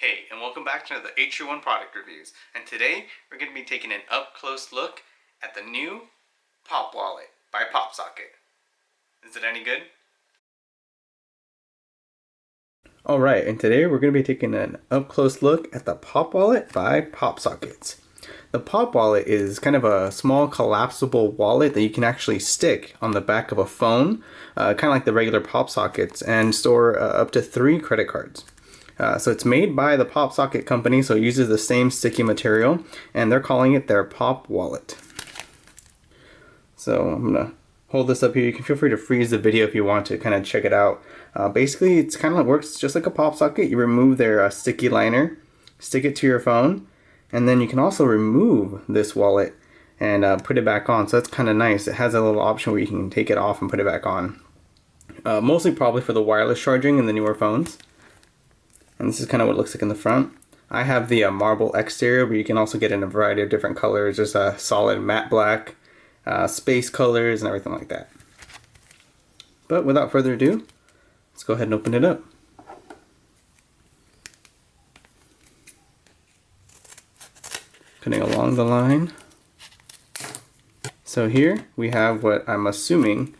Hey, and welcome back to the AteTreeWon product reviews. And today we're going to be taking an up-close look at the new Popwallet by PopSocket. Is it any good? Alright, and today we're going to be taking an up-close look at the Popwallet by PopSockets. The Popwallet is kind of a small collapsible wallet that you can actually stick on the back of a phone, kind of like the regular PopSockets, and store up to 3 credit cards. So it's made by the PopSocket company, so it uses the same sticky material, and they're calling it their Popwallet. So I'm gonna hold this up here. You can feel free to freeze the video if you want to kind of check it out. Basically, it's kind of works just like a PopSocket. You remove their sticky liner, stick it to your phone, and then you can also remove this wallet and put it back on. So that's kind of nice. It has a little option where you can take it off and put it back on. Mostly probably for the wireless charging in the newer phones. And this is kind of what it looks like in the front. I have the marble exterior, but you can also get in a variety of different colors. There's a solid matte black, space colors, and everything like that. But without further ado, let's go ahead and open it up. Cutting along the line. So here we have what I'm assuming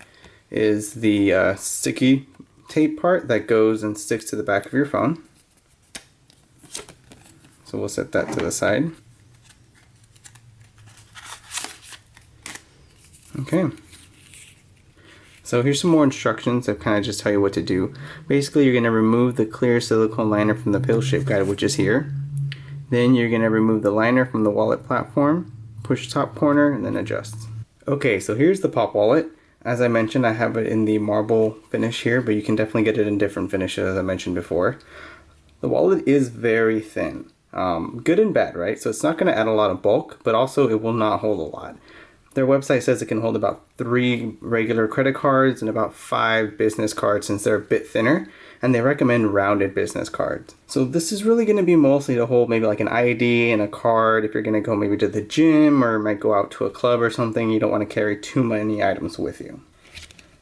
is the sticky tape part that goes and sticks to the back of your phone. So we'll set that to the side. Okay. So here's some more instructions that kind of just tell you what to do. Basically, you're going to remove the clear silicone liner from the pill-shaped guide, which is here. Then you're going to remove the liner from the wallet platform, push top corner, and then adjust. Okay, so here's the Popwallet. As I mentioned, I have it in the marble finish here, but you can definitely get it in different finishes, as I mentioned before. The wallet is very thin. Good and bad, right? So it's not going to add a lot of bulk, but also it will not hold a lot. Their website says it can hold about 3 regular credit cards and about 5 business cards since they're a bit thinner, and they recommend rounded business cards. So this is really going to be mostly to hold maybe like an ID and a card if you're going to go maybe to the gym or might go out to a club or something. You don't want to carry too many items with you.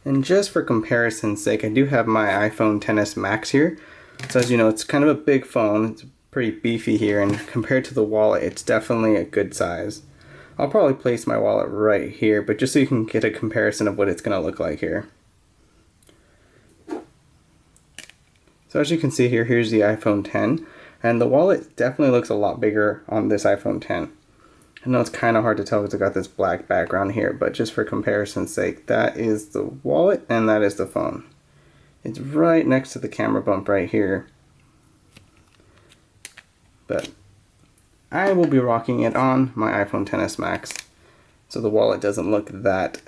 And just for comparison's sake, I do have my iPhone XS Max here. So as you know, it's kind of a big phone. It's pretty beefy here, and compared to the wallet, it's definitely a good size. I'll probably place my wallet right here, but just so you can get a comparison of what it's going to look like here. So as you can see here, here's the iPhone X, and the wallet definitely looks a lot bigger on this iPhone X. I know it's kind of hard to tell because I got this black background here, but just for comparison's sake, that is the wallet and that is the phone. It's right next to the camera bump right here. But I will be rocking it on my iPhone XS Max, so the wallet doesn't look that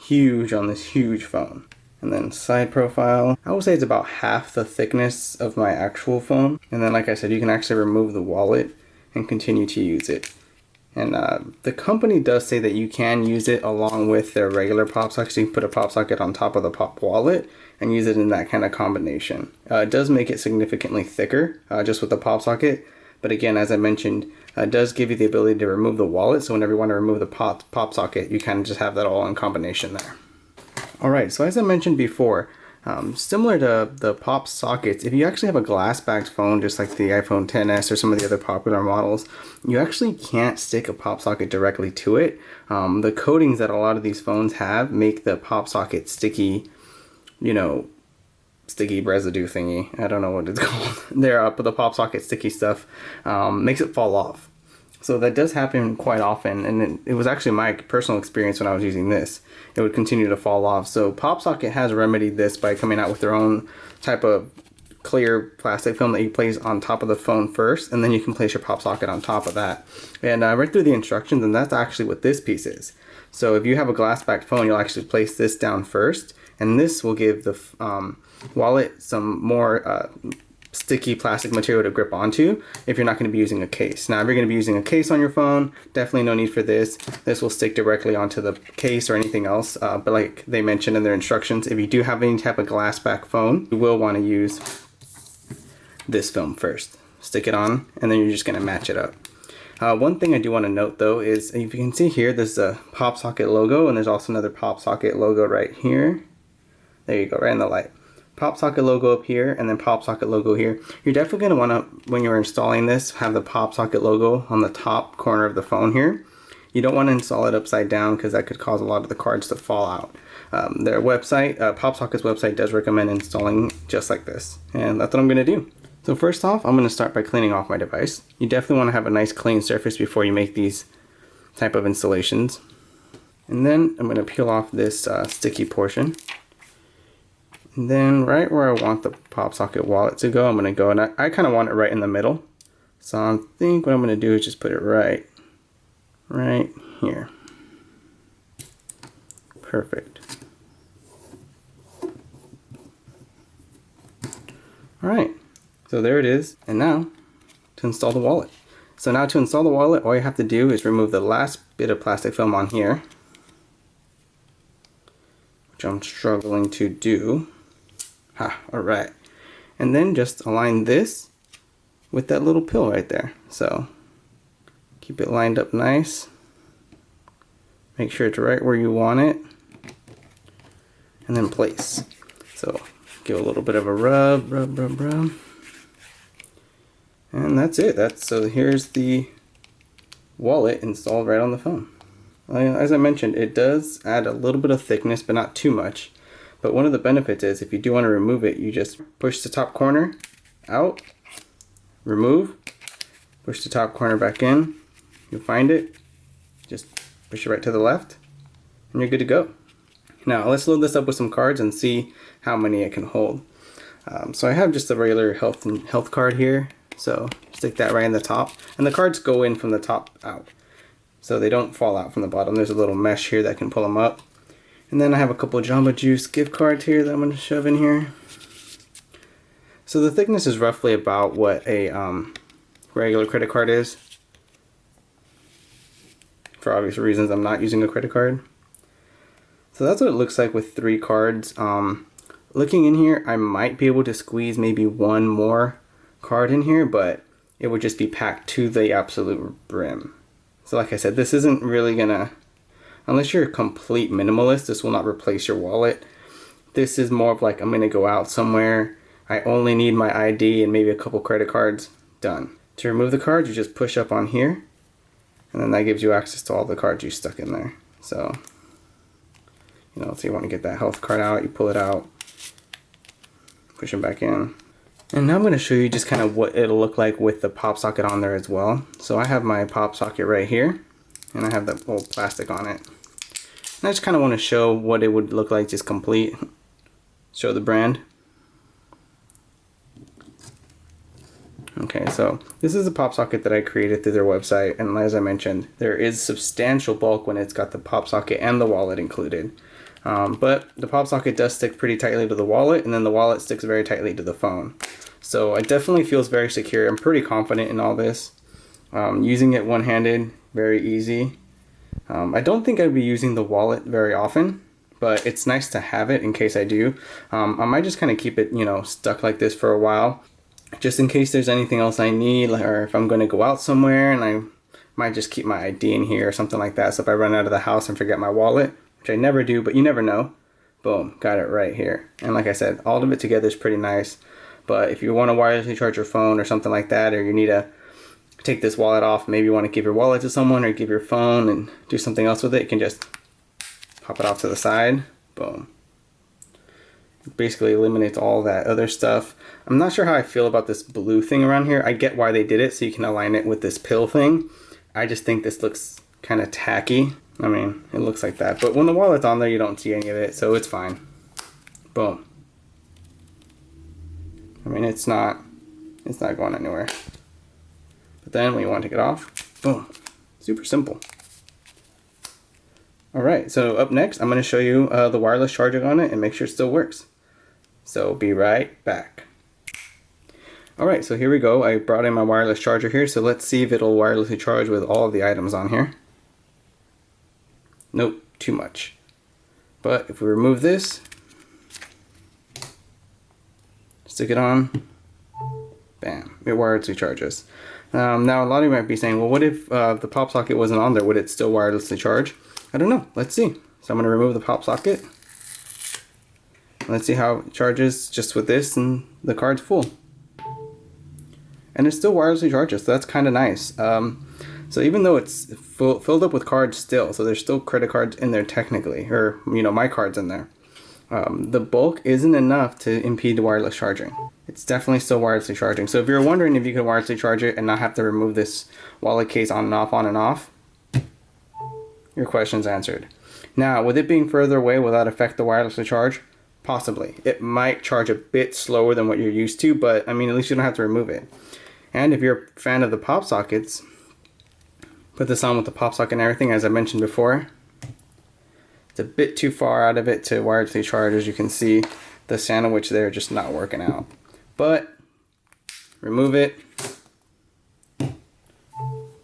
huge on this huge phone. And then side profile, I would say it's about half the thickness of my actual phone. And then like I said, you can actually remove the wallet and continue to use it. And the company does say that you can use it along with their regular PopSocket. So you can put a PopSocket on top of the Popwallet and use it in that kind of combination. It does make it significantly thicker just with the PopSocket. But again, as I mentioned, it does give you the ability to remove the wallet. So whenever you want to remove the PopSocket, you kind of just have that all in combination there. Alright, so as I mentioned before, similar to the PopSockets, if you actually have a glass-backed phone, just like the iPhone XS or some of the other popular models, you actually can't stick a PopSocket directly to it. The coatings that a lot of these phones have make the PopSocket sticky, sticky residue thingy. I don't know what it's called. But the PopSocket sticky stuff makes it fall off. So that does happen quite often, and it was actually my personal experience when I was using this. It would continue to fall off. So PopSocket has remedied this by coming out with their own type of clear plastic film that you place on top of the phone first, and then you can place your PopSocket on top of that. And I read through the instructions, and that's actually what this piece is. So if you have a glass-backed phone, you'll actually place this down first, and this will give the wallet some more sticky plastic material to grip onto if you're not going to be using a case. Now if you're going to be using a case on your phone, definitely no need for this. This will stick directly onto the case or anything else, but like they mentioned in their instructions, if you do have any type of glass back phone, you will want to use this film first. Stick it on and then you're just going to match it up. One thing I do want to note though is, if you can see here, there's a PopSocket logo and there's also another PopSocket logo right here. There you go, right in the light. PopSocket logo up here and then PopSocket logo here. You're definitely going to want to, when you're installing this, have the PopSocket logo on the top corner of the phone here. You don't want to install it upside down because that could cause a lot of the cards to fall out. Their website, PopSocket's website, does recommend installing just like this, and that's what I'm going to do. So first off, I'm going to start by cleaning off my device. You definitely want to have a nice clean surface before you make these type of installations. And then I'm going to peel off this sticky portion. And then right where I want the PopSocket wallet to go, I'm going to go, and I kind of want it right in the middle. So I think what I'm going to do is just put it right here. Perfect. Alright, so there it is. And now to install the wallet. So now to install the wallet, all you have to do is remove the last bit of plastic film on here, which I'm struggling to do. Alright. And then just align this with that little pill right there. So keep it lined up nice. Make sure it's right where you want it. And then place. So give a little bit of a rub. And that's it. So here's the wallet installed right on the phone. As I mentioned, it does add a little bit of thickness, but not too much. But one of the benefits is if you do want to remove it, you just push the top corner out, remove, push the top corner back in, you'll find it, just push it right to the left, and you're good to go. Now let's load this up with some cards and see how many it can hold. So I have just a regular health card here, so stick that right in the top, and the cards go in from the top out, so they don't fall out from the bottom. There's a little mesh here that can pull them up. And then I have a couple of Jamba Juice gift cards here that I'm going to shove in here. So the thickness is roughly about what a regular credit card is. For obvious reasons, I'm not using a credit card. So that's what it looks like with 3 cards. Looking in here, I might be able to squeeze maybe one more card in here, but it would just be packed to the absolute brim. So like I said, this isn't really gonna, unless you're a complete minimalist, this will not replace your wallet. This is more of like, I'm gonna go out somewhere, I only need my ID and maybe a couple credit cards, done. To remove the card, you just push up on here, and then that gives you access to all the cards you stuck in there. So, so you want to get that health card out, you pull it out, push them back in. And now I'm going to show you just kind of what it'll look like with the PopSocket on there as well. So I have my PopSocket right here, and I have that old plastic on it. And I just kind of want to show what it would look like just complete. Show the brand. Okay, so this is a PopSocket that I created through their website, and as I mentioned, there is substantial bulk when it's got the PopSocket and the wallet included. But the PopSocket does stick pretty tightly to the wallet, and then the wallet sticks very tightly to the phone. So it definitely feels very secure. I'm pretty confident in all this. Using it one-handed, very easy. I don't think I'd be using the wallet very often, but it's nice to have it in case I do. I might just kind of keep it, stuck like this for a while, just in case there's anything else I need, or if I'm going to go out somewhere, and I might just keep my ID in here or something like that. So if I run out of the house and forget my wallet, which I never do, but you never know, boom, got it right here. And like I said, all of it together is pretty nice. But if you want to wirelessly charge your phone or something like that, or you need to take this wallet off, maybe you want to give your wallet to someone or give your phone and do something else with it, you can just pop it off to the side, boom. It basically eliminates all that other stuff. I'm not sure how I feel about this blue thing around here. I get why they did it, so you can align it with this pill thing. I just think this looks kind of tacky. I mean, it looks like that, but when the wallet's on there, you don't see any of it, so it's fine. Boom. I mean, it's not going anywhere. But then when you want to take it off, boom. Super simple. Alright, so up next, I'm going to show you the wireless charging on it and make sure it still works. So be right back. Alright, so here we go. I brought in my wireless charger here, so let's see if it'll wirelessly charge with all of the items on here. Nope, too much. But if we remove this, stick it on, bam, it wirelessly charges. Now a lot of you might be saying, well, what if the PopSocket wasn't on there? Would it still wirelessly charge? I don't know. Let's see. So I'm going to remove the PopSocket. Let's see how it charges just with this and the card's full. And it still wirelessly charges, so that's kind of nice. So even though it's filled up with cards still, so there's still credit cards in there technically, or my card's in there. The bulk isn't enough to impede the wireless charging. It's definitely still wirelessly charging. So if you're wondering if you could wirelessly charge it and not have to remove this wallet case on and off, your question's answered. Now, with it being further away, will that affect the wirelessly charge? Possibly. It might charge a bit slower than what you're used to, but I mean, at least you don't have to remove it. And if you're a fan of the PopSockets, put this on with the PopSocket and everything, as I mentioned before. It's a bit too far out of it to wirelessly charge. As you can see, the sandwich there just not working out. But remove it,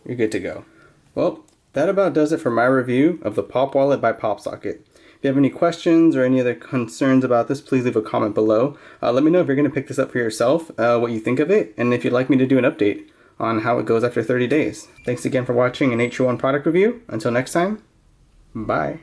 you're good to go. Well, that about does it for my review of the Popwallet by PopSocket. If you have any questions or any other concerns about this, please leave a comment below. Let me know if you're going to pick this up for yourself, what you think of it, and if you'd like me to do an update on how it goes after 30 days. Thanks again for watching an AteTreeWon product review. Until next time, bye.